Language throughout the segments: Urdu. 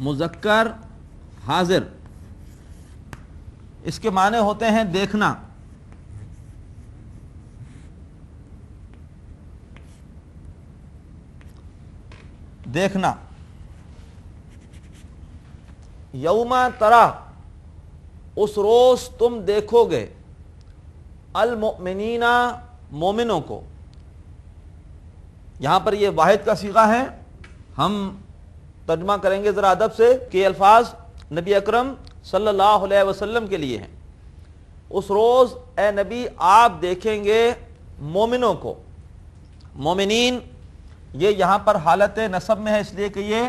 مذکر حاضر، اس کے معنی ہوتے ہیں دیکھنا، دیکھنا۔ یوم ترا، اس روز تم دیکھو گے، المؤمنین، مومنوں کو۔ یہاں پر یہ واحد کا صیغہ ہے، ہم ترجمہ کریں گے ذرا ادب سے کہ یہ الفاظ نبی اکرم صلی اللہ علیہ وسلم کے لیے ہیں۔ اس روز اے نبی آپ دیکھیں گے مومنوں کو۔ مومنین یہ یہاں پر حالت نصب میں ہے، اس لیے کہ یہ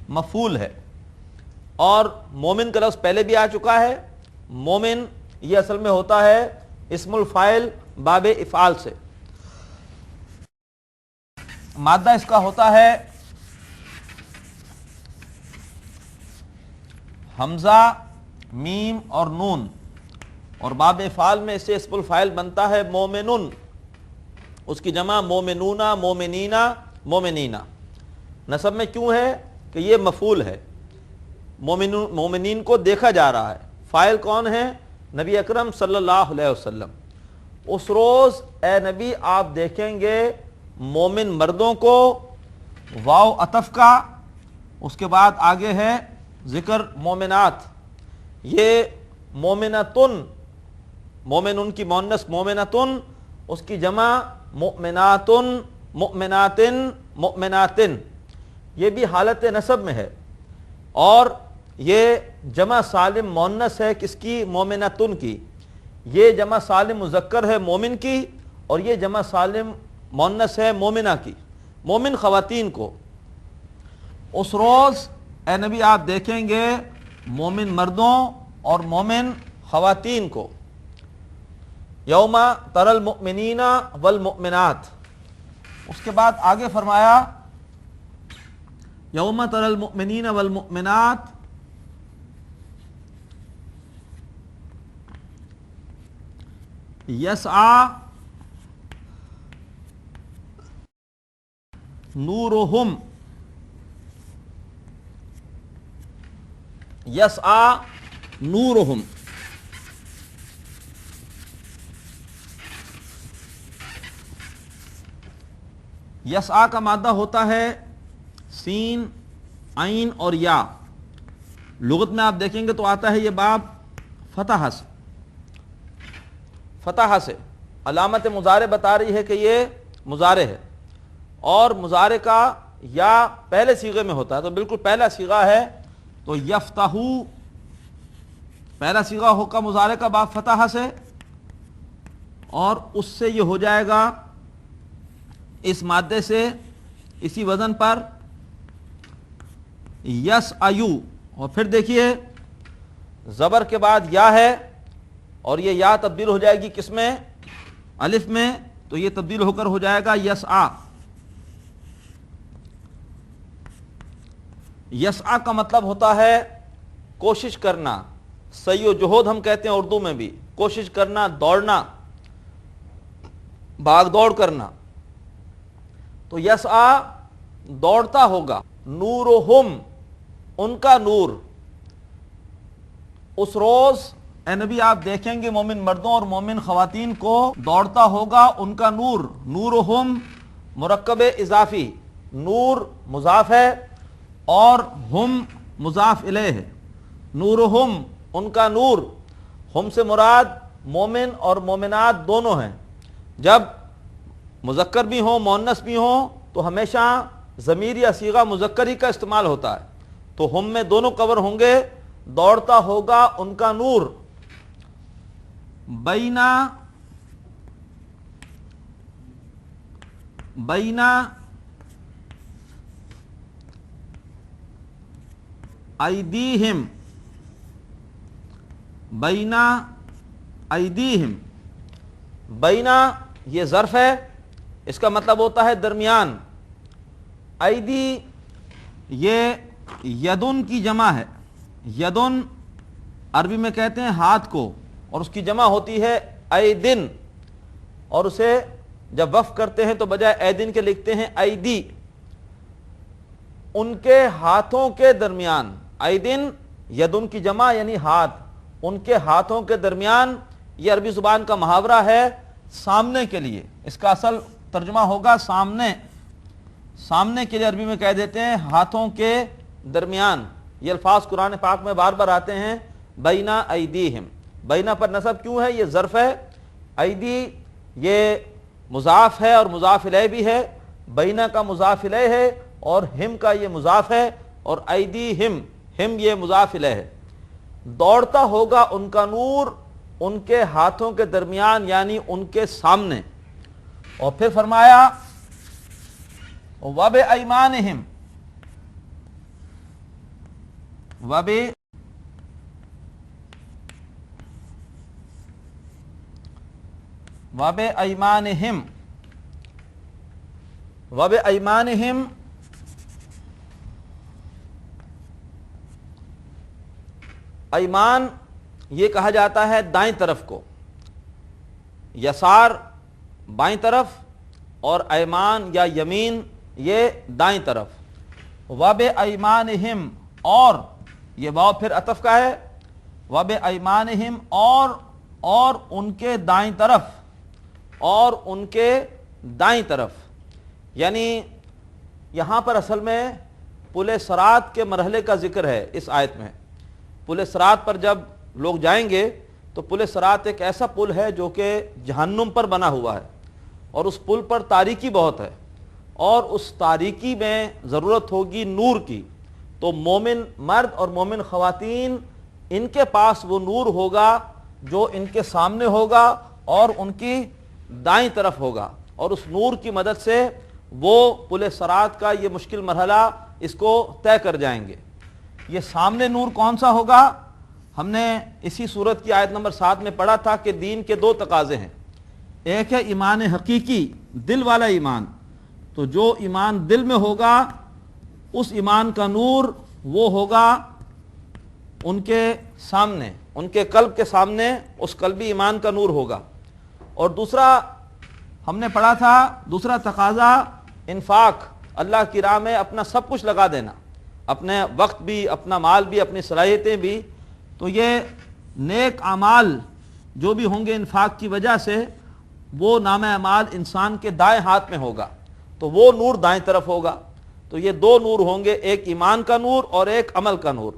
مفعول ہے، اور مومن کا لفظ پہلے بھی آ چکا ہے۔ مومن یہ اصل میں ہوتا ہے اسم الفاعل باب افعال سے، مادہ اس کا ہوتا ہے حمزہ، میم اور نون، اور باب افعال میں اسے اسم الفاعل بنتا ہے مومنون، اس کی جمع مومنون، مومنین، مومنین۔ نسب میں کیوں ہے کہ یہ مفعول ہے، مومنین کو دیکھا جا رہا ہے۔ فاعل کون ہے؟ نبی اکرم صلی اللہ علیہ وسلم۔ اس روز اے نبی آپ دیکھیں گے مومن مردوں کو، واو عطف کا، اس کے بعد آگے ہے ذکر مومنات۔ یہ مومنتن، مومن ان کی مؤنث مومنتن، اس کی جمع مؤمناتن، مؤمناتن، مؤمناتن، یہ بھی حالت نصب میں ہے، اور یہ جمع سالم مؤنث ہے کس کی؟ مومنتن کی۔ یہ جمع سالم مذکر ہے مومن کی، اور یہ جمع سالم مؤنث ہے مومنہ کی، مومن خواتین کو۔ اس روز اے نبی آپ دیکھیں گے مومن مردوں اور مومن خواتین کو۔ یوم تری المؤمنین والمؤمنات، اس کے بعد آگے فرمایا یوم تری المؤمنین والمؤمنات یسعی نورہم، یسعی نورہم، یسعی کا مادہ ہوتا ہے سین، عین اور یا۔ لغت میں آپ دیکھیں گے تو آتا ہے یہ باب فتح سے، فتح سے۔ علامت مضارع بتا رہی ہے کہ یہ مضارع ہے، اور مضارع کا یا پہلے صیغے میں ہوتا ہے، تو بالکل پہلا صیغہ ہے، تو یفتحو پہلا صیغہ ہوگا مضارع کا باب فتح سے، اور اس سے یہ ہو جائے گا اس مادے سے، اسی وزن پر یسعیو، اور پھر دیکھیے زبر کے بعد یا ہے، اور یہ یا تبدیل ہو جائے گی کس میں؟ الف میں، تو یہ تبدیل ہو کر ہو جائے گا یسعی۔ یسعی کا مطلب ہوتا ہے کوشش کرنا، سعی و جہود ہم کہتے ہیں اردو میں بھی، کوشش کرنا، دوڑنا، بھاگ دوڑ کرنا۔ تو یسعی دوڑتا ہوگا، نورہم ان کا نور۔ اس روز اے نبی آپ دیکھیں گے مومن مردوں اور مومن خواتین کو دوڑتا ہوگا ان کا نور۔ نورہم مرکب اضافی، نور مضاف ہے اور ہم مضاف الیہ ہے۔ نورہم ان کا نور، ہم سے مراد مومن اور مومنات دونوں ہیں۔ جب مذکر بھی ہوں مؤنث بھی ہوں تو ہمیشہ ضمیر یا صیغہ مذکر ہی کا استعمال ہوتا ہے، تو ہم میں دونوں کور ہوں گے۔ دوڑتا ہوگا ان کا نور بینا ایدیہم، بینا ایدیہم، بینا یہ ظرف ہے، اس کا مطلب ہوتا ہے درمیان۔ ایدی یہ یدن کی جمع ہے، یدن عربی میں کہتے ہیں ہاتھ کو، اور اس کی جمع ہوتی ہے ایدن، اور اسے جب وقف کرتے ہیں تو بجائے ایدن کے لکھتے ہیں ایدی۔ ان کے ہاتھوں کے درمیان، ایدن یدن کی جمع یعنی ہاتھ، ان کے ہاتھوں کے درمیان، یہ عربی زبان کا محاورہ ہے سامنے کے لیے، اس کا اصل ترجمہ ہوگا سامنے، سامنے کے لیے عربی میں کہہ دیتے ہیں ہاتھوں کے درمیان۔ یہ الفاظ قرآن پاک میں بار بار آتے ہیں، بینا ایدیہم، بینا پر نصب کیوں ہے؟ یہ ظرف ہے، ایدی یہ مضاف ہے اور مضاف الیہ بھی ہے، بینا کا مضاف الیہ ہے اور ہم کا یہ مضاف ہے، اور ایدیہم، ہم یہ مضاف الیہ ہے۔ دوڑتا ہوگا ان کا نور ان کے ہاتھوں کے درمیان یعنی ان کے سامنے۔ اور پھر فرمایا وَبِأَيْمَانِهِمْ، وَبِأَيْمَانِهِمْ، وَبِأَيْمَانِهِمْ ایمان یہ کہا جاتا ہے دائیں طرف کو، یسار بائیں طرف اور ایمان یا یمین یہ دائیں طرف۔ وَبِأَيْمَانِهِمْ، اور یہ واو پھر عطف کا ہے، وَبِأَيْمَانِهِمْ، اور ان کے دائیں طرف، اور ان کے دائیں طرف، یعنی یہاں پر اصل میں پل صراط کے مرحلے کا ذکر ہے اس آیت میں۔ پل صراط پر جب لوگ جائیں گے تو پل صراط ایک ایسا پل ہے جو کہ جہنم پر بنا ہوا ہے، اور اس پل پر تاریکی بہت ہے، اور اس تاریکی میں ضرورت ہوگی نور کی، تو مومن مرد اور مومن خواتین ان کے پاس وہ نور ہوگا جو ان کے سامنے ہوگا اور ان کی دائیں طرف ہوگا، اور اس نور کی مدد سے وہ پل صراط کا یہ مشکل مرحلہ اس کو طے کر جائیں گے۔ یہ سامنے نور کون سا ہوگا؟ ہم نے اسی سورت کی آیت نمبر 7 میں پڑھا تھا کہ دین کے دو تقاضے ہیں، ایک ہے ایمان حقیقی، دل والا ایمان، تو جو ایمان دل میں ہوگا اس ایمان کا نور وہ ہوگا ان کے سامنے، ان کے قلب کے سامنے، اس قلبی ایمان کا نور ہوگا۔ اور دوسرا ہم نے پڑھا تھا، دوسرا تقاضا انفاق، اللہ کی راہ میں اپنا سب کچھ لگا دینا، اپنے وقت بھی، اپنا مال بھی، اپنی صلاحیتیں بھی، تو یہ نیک اعمال جو بھی ہوں گے انفاق کی وجہ سے وہ نام اعمال انسان کے دائیں ہاتھ میں ہوگا، تو وہ نور دائیں طرف ہوگا۔ تو یہ دو نور ہوں گے، ایک ایمان کا نور اور ایک عمل کا نور۔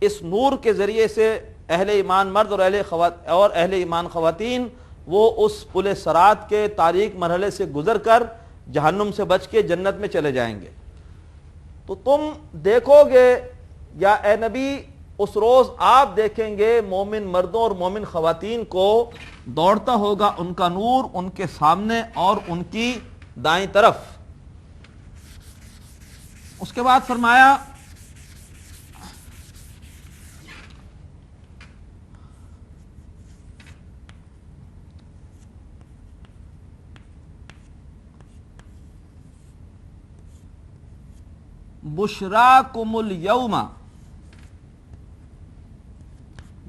اس نور کے ذریعے سے اہل ایمان مرد اور اہل ایمان خواتین وہ اس پل صراط کے تاریک مرحلے سے گزر کر جہنم سے بچ کے جنت میں چلے جائیں گے۔ تو تم دیکھو گے یا اے نبی اس روز آپ دیکھیں گے مومن مردوں اور مومن خواتین کو دوڑتا ہوگا ان کا نور ان کے سامنے اور ان کی دائیں طرف۔ اس کے بعد فرمایا بشراکم الیوم،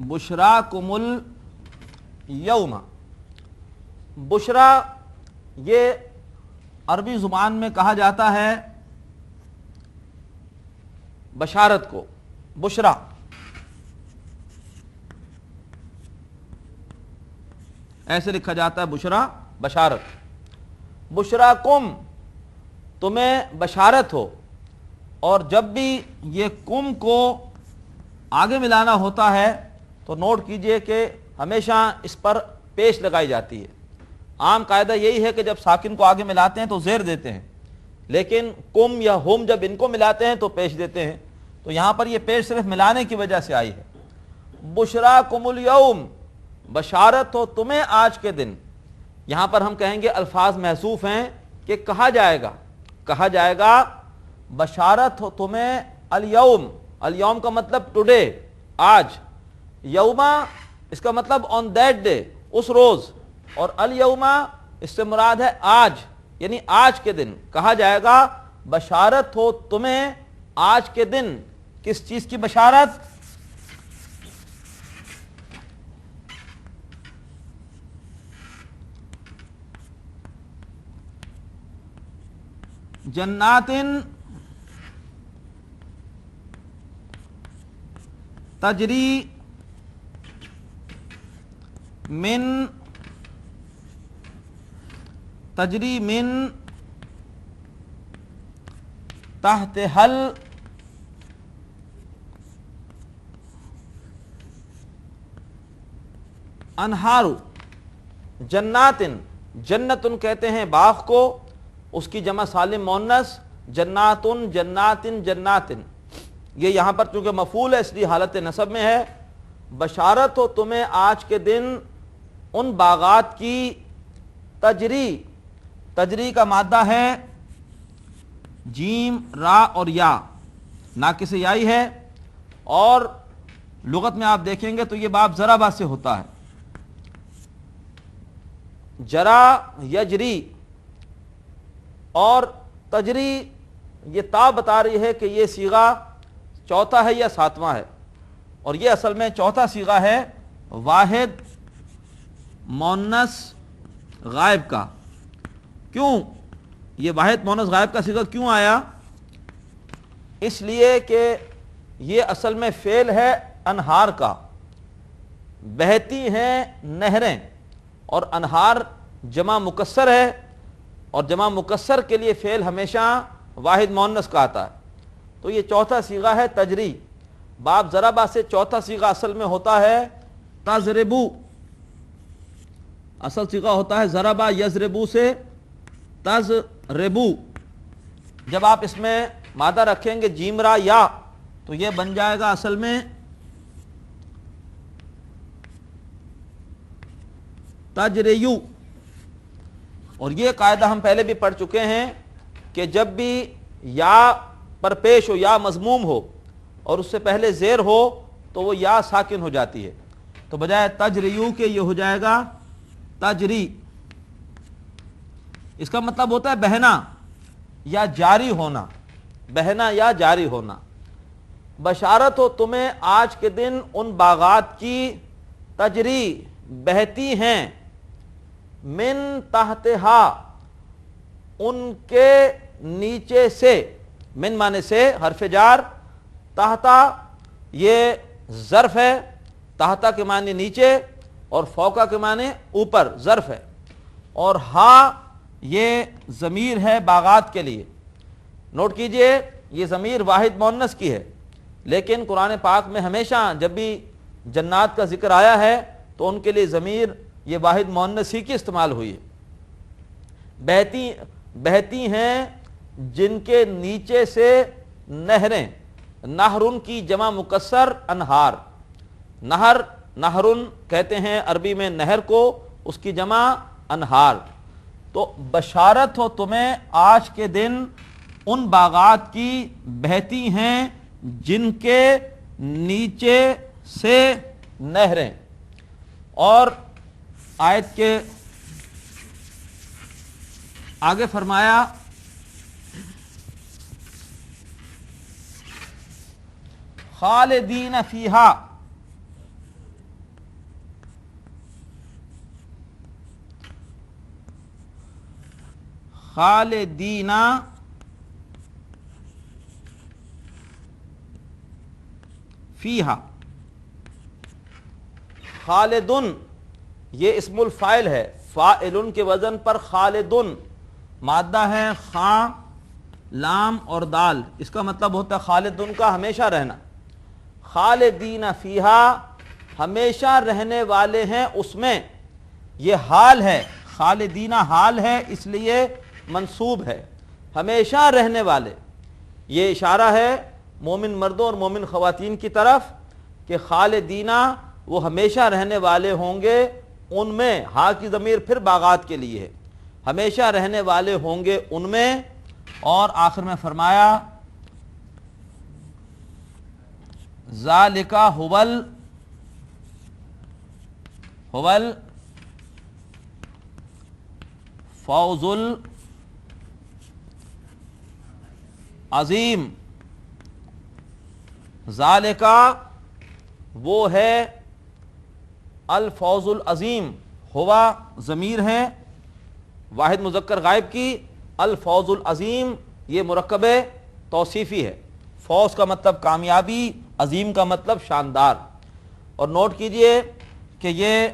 بشراکم الیوم، بشرا یہ عربی زبان میں کہا جاتا ہے بشارت کو، بشرا، ایسے لکھا جاتا ہے بشرا، بشارت۔ بشراکم، تمہیں بشارت ہو، اور جب بھی یہ کم کو آگے ملانا ہوتا ہے تو نوٹ کیجئے کہ ہمیشہ اس پر پیش لگائی جاتی ہے۔ عام قاعدہ یہی ہے کہ جب ساکن کو آگے ملاتے ہیں تو زیر دیتے ہیں، لیکن کم یا ہم جب ان کو ملاتے ہیں تو پیش دیتے ہیں، تو یہاں پر یہ پیش صرف ملانے کی وجہ سے آئی ہے۔ بشراکم الیوم، بشارت ہو تمہیں آج کے دن۔ یہاں پر ہم کہیں گے الفاظ محذوف ہیں کہ کہا جائے گا بشارت ہو تمہیں الیوم، الیوم کا مطلب ٹوڈے، آج، یوما اس کا مطلب آن دیٹ ڈے، اس روز، اور الیوما اس سے مراد ہے آج، یعنی آج کے دن کہا جائے گا بشارت ہو تمہیں آج کے دن۔ کس چیز کی بشارت؟ جنات تجری من تحت حل انہار جنات، جنتن کہتے ہیں باغ کو، اس کی جمع سالم مؤنث جناتن جناتن جناتن، یہ یہاں پر چونکہ مفعول ہے اس لیے حالت نصب میں ہے۔ بشارت ہو تمہیں آج کے دن ان باغات کی، تجری کا مادہ ہے جیم را اور یا، ناقص یائی ہے، اور لغت میں آپ دیکھیں گے تو یہ باب ضربہ سے ہوتا ہے، جرا یجری، اور تجری یہ تا بتا رہی ہے کہ یہ صیغہ چوتھا ہے یا ساتواں ہے، اور یہ اصل میں چوتھا صیغہ ہے واحد مؤنث غائب کا۔ کیوں یہ واحد مؤنث غائب کا صیغہ کیوں آیا؟ اس لیے کہ یہ اصل میں فعل ہے انہار کا، بہتی ہیں نہریں، اور انہار جمع مکسر ہے، اور جمع مکسر کے لیے فعل ہمیشہ واحد مؤنث کا آتا ہے، تو یہ چوتھا صیغہ ہے تجری۔ باب ضربہ سے چوتھا صیغہ اصل میں ہوتا ہے تضربو، اصل صیغہ ہوتا ہے ضربہ یضربو سے تضربو۔ جب آپ اس میں مادہ رکھیں گے جیم را یا تو یہ بن جائے گا اصل میں تجریو، اور یہ قاعدہ ہم پہلے بھی پڑھ چکے ہیں کہ جب بھی یا پر پیش ہو، یا مضموم ہو اور اس سے پہلے زیر ہو تو وہ یا ساکن ہو جاتی ہے، تو بجائے تجریو کے یہ ہو جائے گا تجری۔ اس کا مطلب ہوتا ہے بہنا یا جاری ہونا، بہنا یا جاری ہونا۔ بشارت ہو تمہیں آج کے دن ان باغات کی، تجری بہتی ہیں، من تحتہا ان کے نیچے سے، من معنی سے حرف جار، تحتا یہ ظرف ہے، تحتا کے معنی نیچے اور فوقا کے معنی اوپر، ظرف ہے، اور ہا یہ ضمیر ہے باغات کے لیے۔ نوٹ کیجئے یہ ضمیر واحد مؤنث کی ہے، لیکن قرآن پاک میں ہمیشہ جب بھی جنات کا ذکر آیا ہے تو ان کے لیے ضمیر یہ واحد مؤنث ہی کی استعمال ہوئی ہے۔ بہتی ہیں جن کے نیچے سے نہریں، نہرن کی جمع مکسر انہار، نہرن کہتے ہیں عربی میں نہر کو، اس کی جمع انہار۔ تو بشارت ہو تمہیں آج کے دن ان باغات کی بہتی ہیں جن کے نیچے سے نہریں۔ اور آیت کے آگے فرمایا خالدین فیہا، خالدین فیہا، خالدن یہ اسم الفاعل ہے، فاعلن کے وزن پر خالدن، مادہ ہے خاء لام اور دال، اس کا مطلب ہوتا ہے خالدن کا ہمیشہ رہنا۔ خالدین فیہا ہمیشہ رہنے والے ہیں اس میں، یہ حال ہے، خالدین حال ہے اس لیے منصوب ہے، ہمیشہ رہنے والے۔ یہ اشارہ ہے مومن مردوں اور مومن خواتین کی طرف کہ خالدینہ وہ ہمیشہ رہنے والے ہوں گے ان میں، ہا کی ضمیر پھر باغات کے لیے ہے، ہمیشہ رہنے والے ہوں گے ان میں۔ اور آخر میں فرمایا ذالک ہول فوز العظیم، ذالک وہ ہے الفوز العظیم، ہوا ضمیر ہے واحد مذکر غائب کی، الفوز العظیم یہ مرکب توصیفی ہے، فوز کا مطلب کامیابی، عظیم کا مطلب شاندار. اور نوٹ کیجئے کہ یہ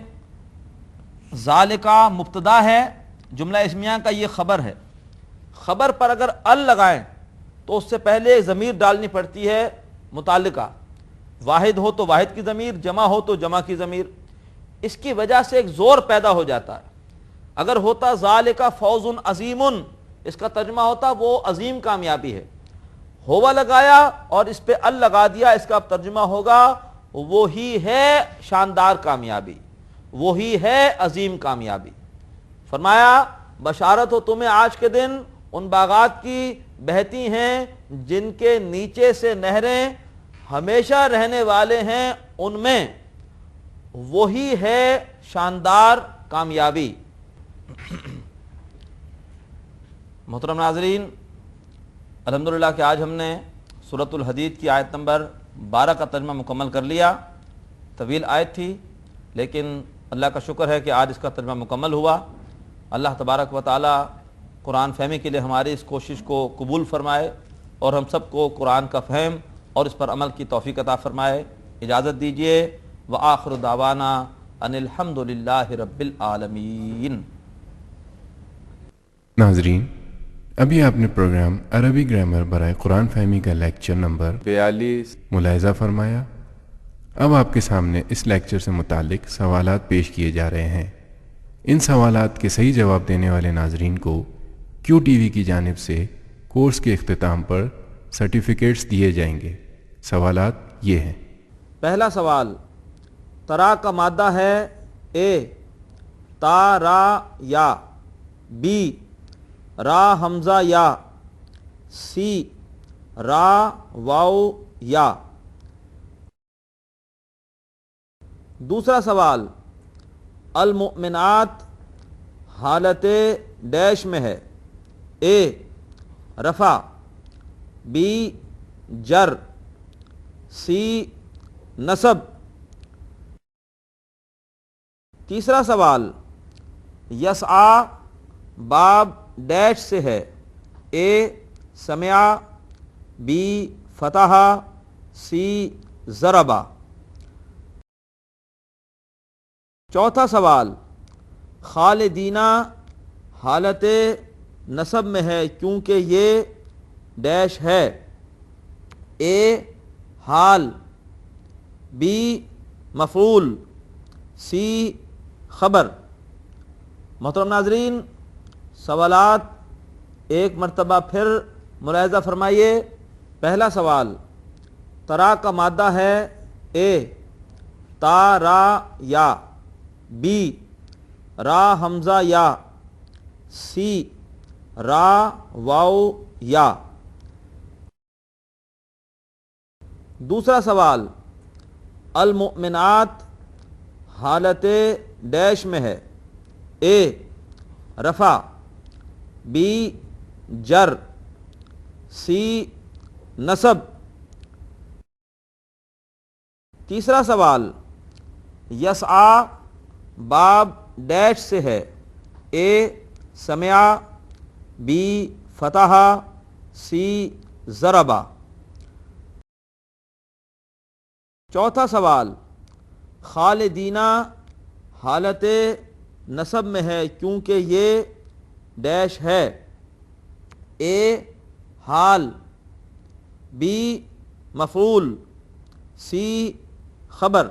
ذالکا مبتدا ہے، جملہ اسمیہ کا یہ خبر ہے. خبر پر اگر ال لگائیں تو اس سے پہلے ضمیر ڈالنی پڑتی ہے متعلقہ. واحد ہو تو واحد کی ضمیر، جمع ہو تو جمع کی ضمیر. اس کی وجہ سے ایک زور پیدا ہو جاتا ہے. اگر ہوتا ذالکا فوز عظیم، اس کا ترجمہ ہوتا وہ عظیم کامیابی ہے. ہوا لگایا اور اس پہ ال لگا دیا، اس کا ترجمہ ہوگا وہی ہے شاندار کامیابی، وہی ہے عظیم کامیابی. فرمایا بشارت ہو تمہیں آج کے دن ان باغات کی بہتی ہیں جن کے نیچے سے نہریں ہمیشہ رہنے والے ہیں ان میں، وہی ہے شاندار کامیابی. محترم ناظرین، الحمدللہ کہ آج ہم نے سورۃ الحدید کی آیت نمبر 12 کا ترجمہ مکمل کر لیا. طویل آیت تھی لیکن اللہ کا شکر ہے کہ آج اس کا ترجمہ مکمل ہوا. اللہ تبارک و تعالی قرآن فہمی کے لیے ہماری اس کوشش کو قبول فرمائے اور ہم سب کو قرآن کا فہم اور اس پر عمل کی توفیق عطا فرمائے. اجازت دیجیے وآخر دعوانا ان الحمدللہ رب العالمین. ناظرین، ابھی آپ نے پروگرام عربی گرامر برائے قرآن فہمی کا لیکچر نمبر 42 ملاحظہ فرمایا. اب آپ کے سامنے اس لیکچر سے متعلق سوالات پیش کیے جا رہے ہیں. ان سوالات کے صحیح جواب دینے والے ناظرین کو کیو ٹی وی کی جانب سے کورس کے اختتام پر سرٹیفکیٹس دیے جائیں گے. سوالات یہ ہیں. پہلا سوال، ترا کا مادہ ہے اے تا را یا، بی را حمزہ یا، سی را واو یا. دوسرا سوال، المؤمنات حالت ڈیش میں ہے، اے رفع، بی جر، سی نصب. تیسرا سوال، یسعا باب ڈیش سے ہے، اے سمع، بی فتح، سی ضربا. چوتھا سوال، خالدینہ حالت نصب میں ہے کیونکہ یہ ڈیش ہے، اے حال، بی مفعول، سی خبر. محترم ناظرین، سوالات ایک مرتبہ پھر ملاحظہ فرمائیے. پہلا سوال، ترا کا مادہ ہے اے تا را یا، بی را حمزہ یا، سی را واو یا. دوسرا سوال، المؤمنات حالت ڈیش میں ہے، اے رفع، بی جر، سی نصب. تیسرا سوال، یسعا باب ڈیش سے ہے، اے سمع، بی فتح، سی ضربا. چوتھا سوال، خالدینہ حالت نصب میں ہے کیونکہ یہ ڈیش ہے، اے حال، بی مفعول، سی خبر.